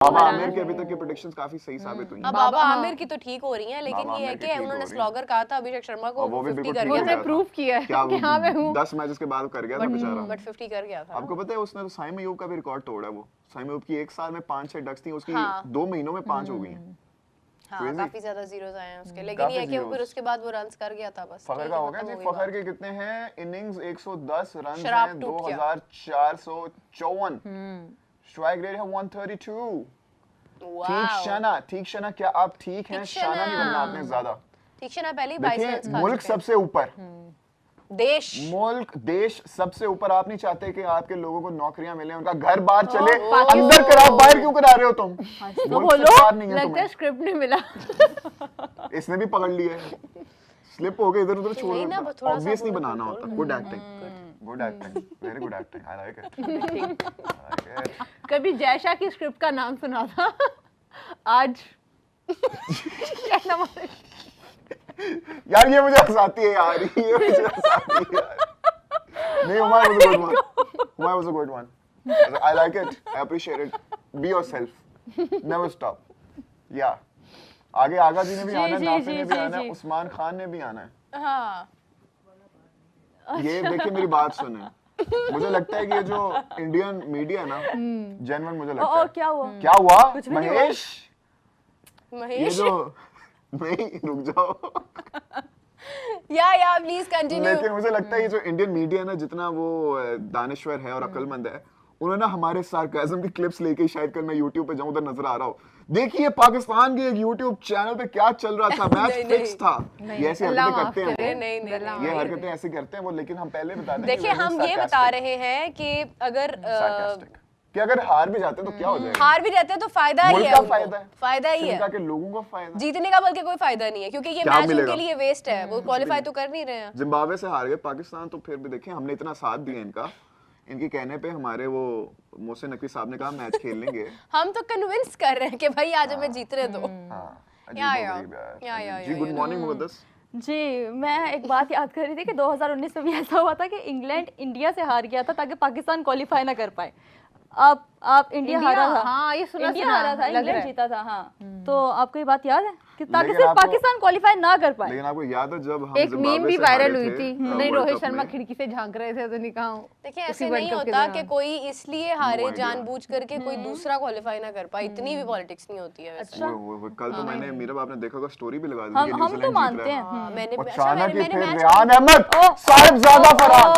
बाबा आमिर के अभी तक के प्रेडिक्शंस काफी सही साबित हुई हैं। बाबा आमिर की तो ठीक हो रही हैं, लेकिन ये है कि उन्होंने स्लॉगर कहा था अभिषेक शर्मा को, वो भी 50 बिल्कुल कर ठीक गया हो था। गया प्रूफ किया है क्या कि हाँ मैं हूँ। 10 मैचेस के बाद कर गया था बेचारा। बट 50 कर गया था। आपको पता है उसने तो साइम अयूब का भी रिकॉर्ड तोड़ा है। वो साइम अयूब की एक साल में 5-6 डक्स थी, उसकी 2 महीनों में 5 हो गई हैं। हाँ, काफी ज्यादा जीरोस आए हैं उसके, लेकिन ये है कि फिर उसके बाद वो रन्स कर गया था बस। फखर का हो गया जी। फखर के कितने हैं इनिंग्स? 110 रन शराब हैं, टूट गया। 2454। स्ट्राइक रेट है 132। ठीक शना क्या आप ठीक हैं? शाना नहीं बनना आपने ज्यादा। ठीक शना पहले ही 22 देखिए रन्स खा मुल्क चुके हैं। सबसे ऊपर, देश सबसे ऊपर। आप नहीं चाहते कि आपके लोगों को नौकरियां मिले, उनका घर बाहर चले? अंदर कराओ, बाहर क्यों करा रहे हो तुम? तो बोलो लगता है स्क्रिप्ट नहीं मिला। इसने भी पकड़ लिया है, स्लिप हो गए इधर उधर छोड़ नहीं ना, देता। थोड़ा सा ऑब्वियस नहीं बोलो, बनाना होता। Good acting, very good acting, I like it. कभी जयशा की स्क्रिप्ट का नाम सुना था? आज क्या नाम है? यार ये मुझे हंसाती है यार, ये मुझे हंसाती है यार। नहीं, Umar was a good one. Umar was a good one. I like it. I appreciate it. Be yourself. Never stop. Yeah. आगे आगा जी ने भी आना है, नाफे ने भी आना है, उस्मान खान ने भी आना है। हाँ। ये देखिए मेरी बात सुने। मुझे लगता है कि ये जो इंडियन मीडिया है ना, जेन्युइन मुझे लगता है। क्या हुआ? क्या हुआ? महेश, ये महेश जो नहीं, रुक जाओ। या प्लीज कंटिन्यू। लेकिन मुझे लगता है ये जो इंडियन मीडिया है ना, जितना वो दानिश्वर है और अक्लमंद है, उन्होंने हमारे सार्काज़म की क्लिप्स लेके, शायद कल मैं YouTube पे जाऊं उधर नजर आ रहा हो, देखिए पाकिस्तान के एक YouTube चैनल पे क्या चल रहा था, मैच फिक्स था। ये ऐसी हरकतें करते हैं नहीं, ये हरकतें ऐसे करते हैं वो। लेकिन हम पहले बता दें, देखिए हम ये बता रहे हैं कि अगर हार भी जाते हैं तो क्या हो जाएगा? हार भी जाते हैं तो फायदा ही है, फायदा ही है, के लोगों को फायदा, जीतने का बल्कि कोई फायदा नहीं है, क्योंकि ये मैच उनके लिए वेस्ट है, वो क्वालिफाई तो कर नहीं रहे हैं। जिम्बाब्वे से हार गए पाकिस्तान, तो फिर भी देखिए हमने इतना साथ दिया इनका, इनके कहने पे हमारे वो मोहसिन नकवी साहब ने कहा मैच खेल लेंगे। हम तो कन्विंस कर रहे हैं कि भाई आज हमें जीतने दो। जी गुड मॉर्निंग मुकद्दस जी। मैं एक बात याद कर रही थी कि 2019 में भी ऐसा हुआ था कि इंग्लैंड इंडिया से हार गया था ताकि पाकिस्तान क्वालिफाई ना कर पाए। आप इंडिया हारा था। हाँ, ये सुना इंडिया हारा था, इंग्लैंड जीता था। हाँ, तो आपको ये बात याद है कि ताकि सिर्फ पाकिस्तान क्वालिफाई ना कर पाए। लेकिन आपको याद है जब हम एक मीम भी वायरल हुई थी, नहीं रोहित कप शर्मा में, खिड़की से झांक रहे थे तो नहीं कहा। देखिए ऐसे नहीं होता कि कोई इसलिए हारे जानबूझ करके कोई दूसरा क्वालिफाई ना कर पाए, इतनी भी पॉलिटिक्स नहीं होती है वैसे। वो कल तो मैंने मीरा आपने देखा होगा स्टोरी भी लगा दी कि हम तो मानते हैं। मैंने अचानक ही फिर रेहान अहमद साहिबजादा फरहान,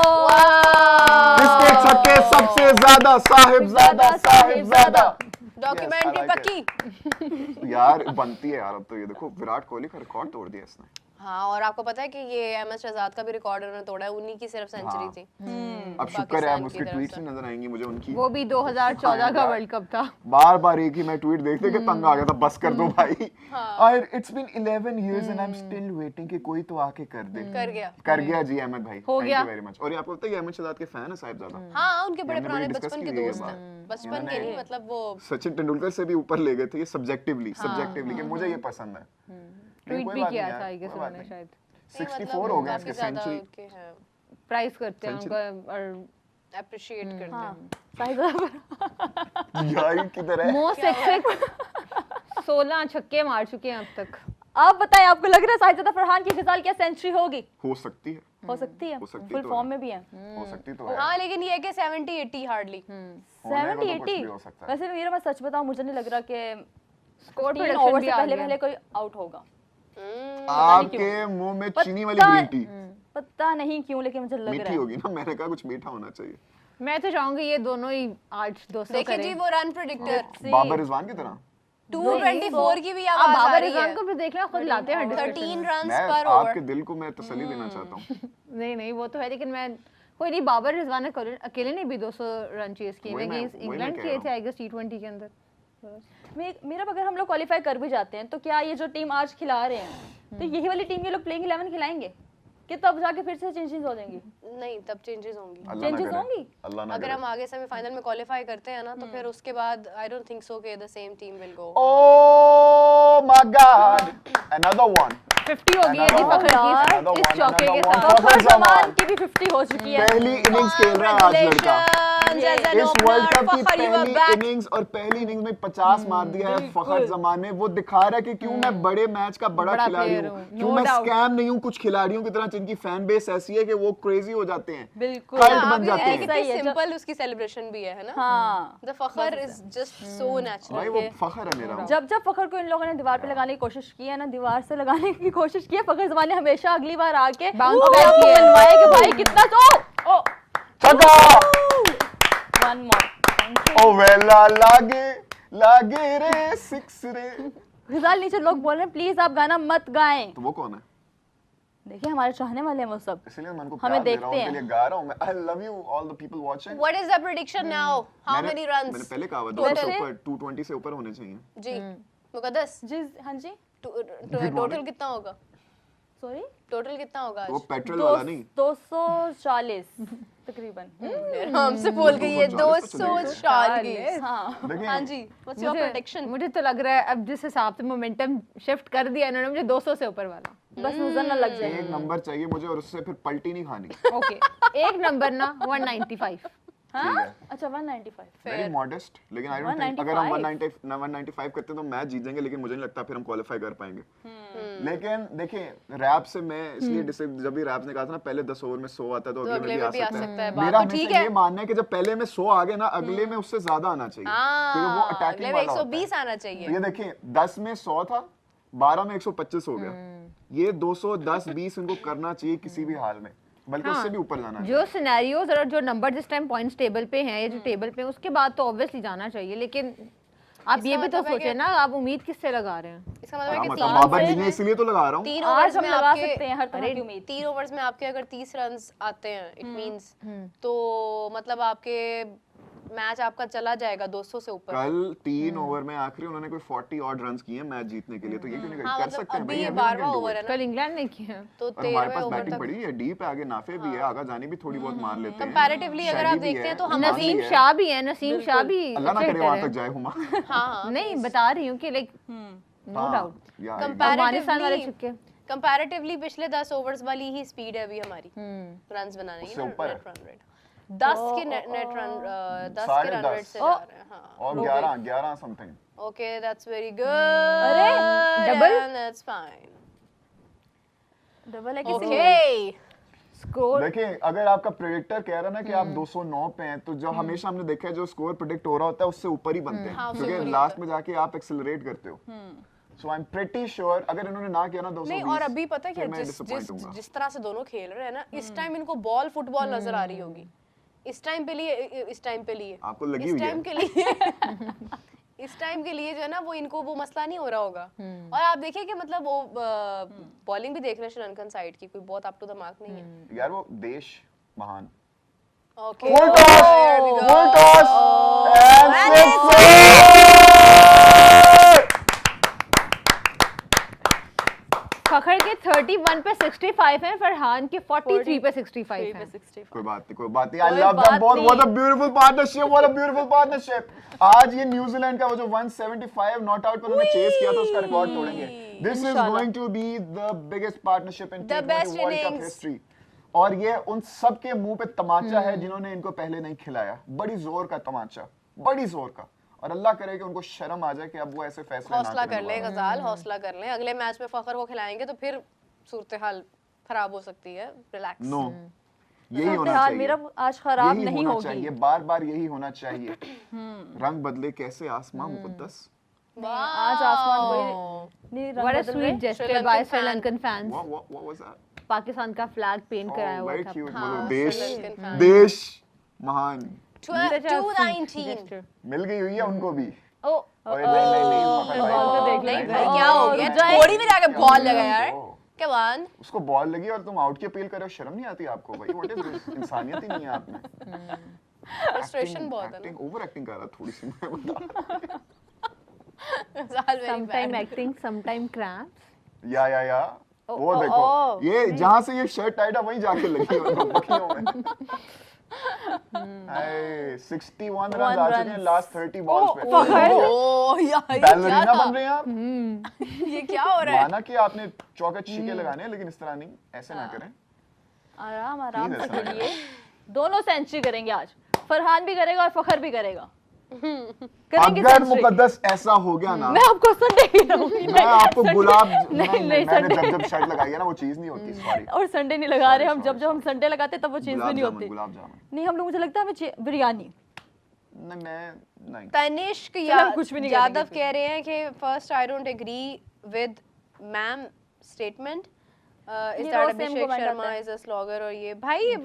जिसके छक्के सबसे ज्यादा, साहिबजादा डॉक्यूमेंट्री पक्की। यार बनती है यार अब तो। ये देखो विराट कोहली का रिकॉर्ड तोड़ दिया इसने। हाँ, और आपको पता है कि ये एम एस शहजाद का भी रिकॉर्ड उन्होंने तोड़ा है, उन्हीं की सिर्फ सेंचुरी थी। अब शुक्र है उसके ट्वीट्स में नजर आएंगी मुझे उनकी। वो भी 2014 का वर्ल्ड कप था। बार एक ही मैं ट्वीट देखते कि तंग आ गया था, बस कर दो भाई। और it's been 11 years and I am still waiting कि कोई तो आके कर दे। कर गया जी अहमद भाई, थैंक यू वेरी मच। और ये आपको पता है कि अहमद शहजाद के फैन है साहिबजादा। हाँ, उनके बड़े पुराने बचपन के दोस्त हैं। बचपन के नहीं, मतलब वो सचिन तेंदुलकर से भी ऊपर ले गए थे ये सब्जेक्टिवली कि मुझे ये पसंद है। ट्वीट भी किया था आई गेस उन्होंने शायद। 64 हो गया इसके सेंचुरी। प्राइस करते हैं उनका और अप्रिशिएट करते हैं। यार किधर है? मोस्ट एक्सेप्ट 16 छक्के मार चुके हैं अब तक। आप बताएं, आपको लग रहा है साहिबजादा फरहान की फिजाल क्या सेंचुरी होगी? हो सकती है, हो सकती है, फुल तो फॉर्म में भी है। हो सकती तो है। हाँ, लेकिन ये है कि 70-80 हार्डली 70-80। वैसे मेरा मैं सच बताऊं, मुझे नहीं लग रहा कि स्कोर 3 ओवर से पहले कोई आउट होगा। आपके मुंह में चीनी वाली ग्रीन टी, पता नहीं क्यों, लेकिन मुझे लग रहा है मीठी होगी ना। मैंने कहा कुछ मीठा होना चाहिए। मैं तो चाहूंगी ये दोनों ही आज 200 देखिए करें। जी वो रन प्रेडिक्टर बाबर रिजवान की तरह 224 की भी आप आवाज आ बाबर रही रिजवान है। को भी देख लें, खुद लाते हैं 13 रन्स मैं पर आपके ओवर। दिल को मैं तसल्ली देना चाहता हूँ। नहीं वो तो है, लेकिन मैं कोई नहीं, बाबर रिजवान ने अकेले ने भी 200 रन चेस किए थे, इंग्लैंड किए थे आई गेस T20 के अंदर। मेरा अगर हम लोग क्वालिफाई कर भी जाते हैं तो क्या ये जो टीम आज खिला रहे हैं तो यही वाली टीम ये लोग प्लेइंग 11 खिलाएंगे कि तब जाके फिर से चेंजेस हो जाएंगी? नहीं, तब चेंजेस होंगी। चेंजेस होंगी अगर हम आगे सेमीफाइनल में क्वालिफाई करते हैं ना, तो फिर उसके बाद आई डोंट थिंक सो कि the same team will go. Oh my God, another one 50 हो गई है जी फखर की इस चौके के साथ। फखर जमान की भी 50 हो चुकी है। पहली इनिंग्स खेल रहा है आज लड़का। runs as an इस opener. वर्ल्ड कप की फखर, you are पहली back. इनिंग्स और पहली इनिंग्स में 50 मार दिया है फखर जमान ने। वो दिखा रहा है कि क्यों मैं बड़े मैच का बड़ा बड़ा खिलाड़ी player हूँ, हूँ, क्यों no मैं doubt. स्कैम नहीं हूँ कुछ खिलाड़ियों की तरह जिनकी फैन बेस ऐसी है कि वो क्रेजी हो जाते हैं, बिल्कुल। कल्ट आप बन ये जाते देखिए हैं। सही है, कितनी सिंपल उसकी सेलिब्रेशन भी है ना। हाँ the Fakhar is just so भाई नेचुरल। वो फखर है मेरा। जब जब फखर को इन लोगों ने दीवार पे लगाने की कोशिश की है ना, दीवार से लगाने की कोशिश की है, फखर जमान ने हमेशा अगली बार आके Bounce अपने back आप को किया है। मनवाया कि भाई कितना तो ओ छक्का, वन मोर थैंक यू। ओ वेला लागे लागे रे सिक्स रे। फिजाल नीचे लोग बोल रहे हैं प्लीज आप गाना मत गाएं। तो वो कौन है? देखिए हमारे चाहने वाले हैं वो सब। इसलिए मैं उनको हमें प्यार दे रहा हूँ, देखते उनके हैं। लिए गा रहा हूँ मैं। I love you all the people watching. What is the prediction now? How many मैंने रन्स? पहले कहा हुआ 200 से वैसे- ऊपर, 220 से ऊपर होने चाहिए। जी मुकद्दस जी हाँ जी टोटल कितना होगा? सॉरी टोटल कितना होगा वो आज? पेट्रोल वाला नहीं। 240 तकरीबन। हमसे बोल गई है 240 240। हाँ देखिए हाँ जी, व्हाट्स योर प्रेडिक्शन? मुझे तो लग रहा है अब जिस हिसाब से मोमेंटम शिफ्ट कर दिया इन्होंने मुझे 200 से ऊपर वाला। बस नजर न लग जाए। एक नंबर चाहिए मुझे और उससे फिर पलटी नहीं खानी। ओके एक नंबर ना 195। हाँ ठीक है। अच्छा 195 वेरी मॉडेस्ट, लेकिन आई डोंट थिंक अगर हम 195 करते तो मैच जीत जाएंगे, लेकिन मुझे नहीं लगता फिर हम क्वालीफाई कर पाएंगे। लेकिन देखिए रैप से मैं इसलिए जब भी रैप ने कहा था ना पहले 10 ओवर में 100 आता है तो अगले में भी आ सकता है। बात मेरा तो ठीक हमेशा है। ये मानना है कि जब पहले में 100 आ गए ना अगले में उससे ज्यादा आना चाहिए, क्योंकि वो हाँ, अटैकिंग अगले में वाला होता है। 120 आना तो चाहिए। ये देखिए 10 में 100 था, 12 में 125 हो गया। ये 210 20 इनको करना चाहिए किसी भी हाल में, बल्कि उससे भी ऊपर जाना चाहिए। जो सिनेरियोज और जो नंबर जिस टाइम पॉइंट्स टेबल पे हैं या जो टेबल पे हैं उसके बाद तो ऑब्वियसली जाना चाहिए, लेकिन आप ये भी तो मतलब है सोचे कि- ना आप उम्मीद किससे लगा रहे हैं। इसका मतलब है हाँ, कि मतलब 3 बाबा ओवर्स जी ने में इसलिए तो लगा रहा हूँ। 3 आज ओवर्स हम में लगा आपके सकते हैं हर तरह की उम्मीद। 3 ओवर्स में आपके अगर 30 रन्स आते हैं इट मींस तो मतलब आपके मैच आपका चला जाएगा 200 से ऊपर। कल 3 ओवर में आखिरी उन्होंने कोई 40 ऑड रन्स किए मैच जीतने के लिए, तो ये क्यों नहीं हाँ कर मतलब सकते हैं अभी भाई, ये everyone can 12वां do over it। है ना, कल इंग्लैंड ने किया तो और हमारे 13वें पास ओवर बैटिंग तक पड़ी है, डीप है, आगे नाफे भी है, आगा जानी भी थोड़ी बहुत मार लेते हैं। कंपैरेटिवली अगर आप शैली भी देखते हैं है, तो हम अमान भी नसीम है। शाह भी है, नसीम शाह भी अल्लाह ना अच्छे करे hitter वहां हैं। तक जाए हुमा। हाँ नहीं बता रही हूँ कि लाइक नो डाउट यार अफगानिस्तान वाले छक्के कंपैरेटिवली पिछले 10 ओवर्स वाली ही स्पीड है अभी हमारी रन्स बनाने की उससे ऊपर है। नेट रन रेट 10 के नेट रन 10 के साढ़े रन 10 रेट से जा रहे हैं। हाँ और 11 something. Okay that's very good. अरे, double? That's fine. डबल है किसी ओके स्कोर देखिए अगर आपका प्रेडिक्टर कह रहा है ना कि आप 209 पे हैं, तो जो हमेशा हमने देखा है जो स्कोर प्रेडिक्ट हो रहा होता है उससे ऊपर ही बनते हाँ, हैं, उससे ऊपर क्योंकि ही लास्ट होता में जाके आप एक्सेलरेट करते हो। सो आई एम प्रीटी श्योर अगर इन्होंने ना किया ना 220 नहीं और अभी पता है क्या फिर मैं जिस disappoint जिस होऊंगा। जिस तरह से दोनों खेल रहे हैं ना इस टाइम इनको बॉल फुटबॉल नजर आ रही होगी इस टाइम पे लिए इस टाइम पे लिए आपको लगी इस हुई है? टाइम के लिए इस टाइम के लिए जो है ना वो इनको वो मसला नहीं हो रहा होगा। और आप देखिए कि मतलब वो बॉलिंग भी देख रहे हैं श्रीलंकन साइड की, कोई बहुत अप टू द मार्क नहीं है। यार वो देश महान। ओके Full toss and फखर के 31 पे 65 हैं, फरहान के 43 पे 65 हैं। 65 कोई बात नहीं। आई कोई लव बात दैट बहुत। नहीं। What a beautiful partnership, what a beautiful partnership. आज ये न्यूजीलैंड का वो जो 175 नॉट आउट पर उन्होंने चेस किया था उसका रिकॉर्ड तोड़ेंगे। दिस इज इंशाल्लाह। Going to be the biggest partnership in The T20 best world cup innings. History. और ये उन सब के मुंह पे तमाचा है जिन्होंने इनको पहले नहीं खिलाया। बड़ी जोर का तमाचा, बड़ी जोर का। और अल्लाह करे कि उनको शर्म आ जाए कि अब वो ऐसे फैसले ना हौसला करें कर ले दोबारा। गजाल, हौसला कर ले। अगले मैच में फखर को खिलाएंगे तो फिर सूरत हाल खराब हो सकती है। रिलैक्स। नो यही होना हाल चाहिए। मेरा आज खराब यही नहीं होना होगी। चाहिए, बार बार यही होना चाहिए। रंग बदले कैसे आसमां मुकद्दस। आज आसमान कोई नहीं रंग What a बदल sweet रहे। gesture Sri by Lankan Sri fan. Lankan fans. What was that? Pakistan का फ्लैग पेंट कराया Oh, हुआ very था। cute. हाँ, बोलो Sri देश Lankan fan. देश महान। Such a sweet 219 gesture. मिल गई हुई है उनको भी। Oh, ओए नहीं फखर भाई। बॉल तो देख नहीं लेंगे। भाई क्या हो गया? जाए। थोड़ी में जाके बॉल लगा यार। ओ, क्या वन? उसको बॉल लगी और तुम आउट की अपील कर रहे हो, शर्म नहीं आती आपको भाई? What is this? इंसानियत ही नहीं है आप में। फ्रस्ट्रेशन बहुत है ना। एक्टिंग ओवर एक्टिंग कर रहा थोड़ी सी मैं बता। गजाल very Sometime bad. acting, sometime cramps. या वो देखो ये जहाँ से ये शर्ट टाइट है वहीं जाके लगी है बखियों में। हाय 61 रन आ चुके हैं लास्ट 30 बॉल्स पे। ओह यार ये क्या बैलरीना था? बन रहे हैं आप। ये क्या हो रहा है? माना कि आपने चौके छक्के लगाने हैं लेकिन इस तरह नहीं, ऐसे ना करें। आराम आराम से ऐसा लग रहा खेलिए। दोनों सेंचुरी करेंगे आज। फरहान भी करेगा और फखर भी करेगा। करेंगे अगर centric। मुकद्दस ऐसा हो गया ना, मैं आपको संडे ही रहूंगी। मैं आपको गुलाब नहीं, मैंने Sunday। जब शर्ट लगाई है ना वो चीज नहीं होती, सॉरी। और संडे नहीं लगा रहे हम, Sorry, जब हम संडे लगाते तब वो चीज भी नहीं होती। गुलाब जामुन नहीं हम लोग, मुझे लगता है हमें बिरयानी। नहीं, मैं नहीं। तनिष्क हम कुछ भी नहीं यादव करेंगे कह रहे हैं कि first I don't agree with ma'am statement is ये दैट रोज same अभिषेक comment शर्मा आता है। Is a slogger. और ये भाई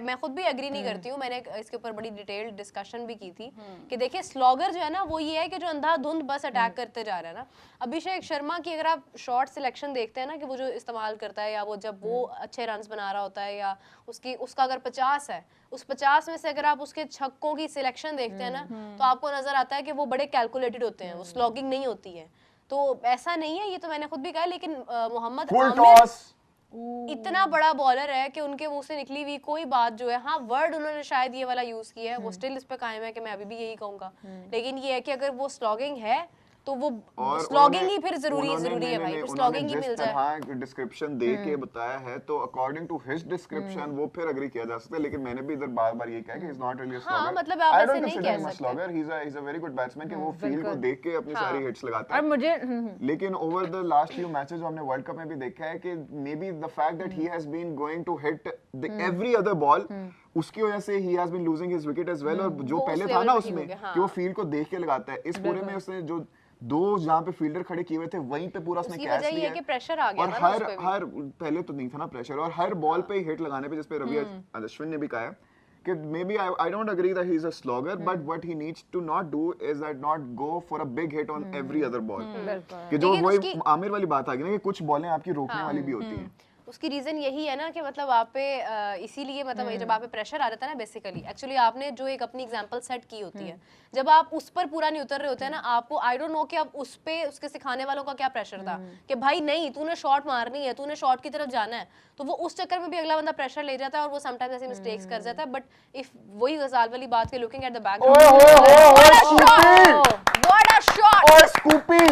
मैं खुद भी एग्री नहीं करती हूँ। मैंने इसके ऊपर बड़ी डिटेल्ड डिस्कशन भी की थी कि देखिए स्लॉगर जो है ना वो ये है कि जो अंधाधुंध बस अटैक करते जा रहा है ना। अभिषेक शर्मा की अगर आप शॉर्ट सिलेक्शन देखते हैं ना कि वो जो इस्तेमाल करता है, या वो जब वो अच्छे रन्स बना रहा होता है, या उसका अगर 50 है, उस 50 में से अगर आप उसके छक्कों की सिलेक्शन देखते हैं ना तो आपको नजर आता है कि वो बड़े कैलकुलेटेड होते हैं, वो स्लॉगिंग नहीं होती है। तो ऐसा नहीं है, ये तो मैंने खुद भी कहा। लेकिन मोहम्मद फुल आमिर टॉस, इतना बड़ा बॉलर है कि उनके मुंह से निकली हुई कोई बात जो है, हाँ वर्ड उन्होंने शायद ये वाला यूज किया है, वो स्टिल इस पे कायम है कि मैं अभी भी यही कहूंगा। लेकिन ये है कि अगर वो स्लॉगिंग है तो वो और स्लॉगिंग ही फिर जरूरी उन्होंने- है नहीं, भाई, नहीं, फिर स्लॉगिंग ही उन्होंने मिल जिस जाए। तरह डिस्क्रिप्शन दे के बताया है तो अकॉर्डिंग टू हिज डिस्क्रिप्शन वो फिर एग्री किया जा सकता है। लेकिन मैंने भी इधर बार-बार ये कहा कि इज नॉट रियली अ हाँ, स्लॉगर। मतलब आप I ऐसे don't नहीं consider कह him a सकते। slogger. He's a very good batsman कि वो फील्ड को देख के अपनी सारी हिट्स लगाता और है। मुझे लेकिन over the last few matches जो हमने वर्ल्ड कप में भी देखा है कि मे be the fact that he has been going to hit every other ball, उसकी वजह से he has been losing his wicket as well. और जो वो उस पहले था level ना पे ठीक हो उसमें गया, हाँ। कि वो फील्ड को देख के लगाता है, इस पूरे में उसने जो दो जहाँ पे फील्डर खड़े किए हुए थे वहीं पे पूरा उसने उसकी कैच वजह ये लिया है कि प्रेशर आ गया और था ना हर उस पे भी। हर पहले तो नहीं था ना प्रेशर, और हर बॉल पे हिट लगाने पे, जिस पे रवि अश्विन ने भी कहा है कि may be I don't agree that he is a slogger, but what he needs to not do is that not go for a big hit on every other ball. कि जो लेकिन वही उसकी- आमिर वाली बात आ गई ना कि कुछ बॉलें आपकी रोकने वाली भी होती हैं। उसकी रीजन यही है ना कि मतलब आप पे इसीलिए मतलब जब आप पे प्रेशर आ जाता है ना, बेसिकली एक्चुअली आपने जो एक अपनी एग्जांपल सेट की होती है, जब आप उस पर पूरा नहीं उतर रहे होते हैं ना, आपको आई डोंट नो कि अब उस पे उसके सिखाने वालों का क्या प्रेशर था कि भाई नहीं तूने शॉट मारनी है, तूने शॉट की तरफ जाना है, तो वो उस चक्कर में भी अगला बंदा प्रेशर ले जाता है और वो समटाइम्स ऐसे मिस्टेक्स कर जाता है। बट इफ वही गजाल वाली बात के लुकिंग एट द बैक, ओए ओए ओए ओए स्कूपी, व्हाट अ शॉट, ओए स्कूपी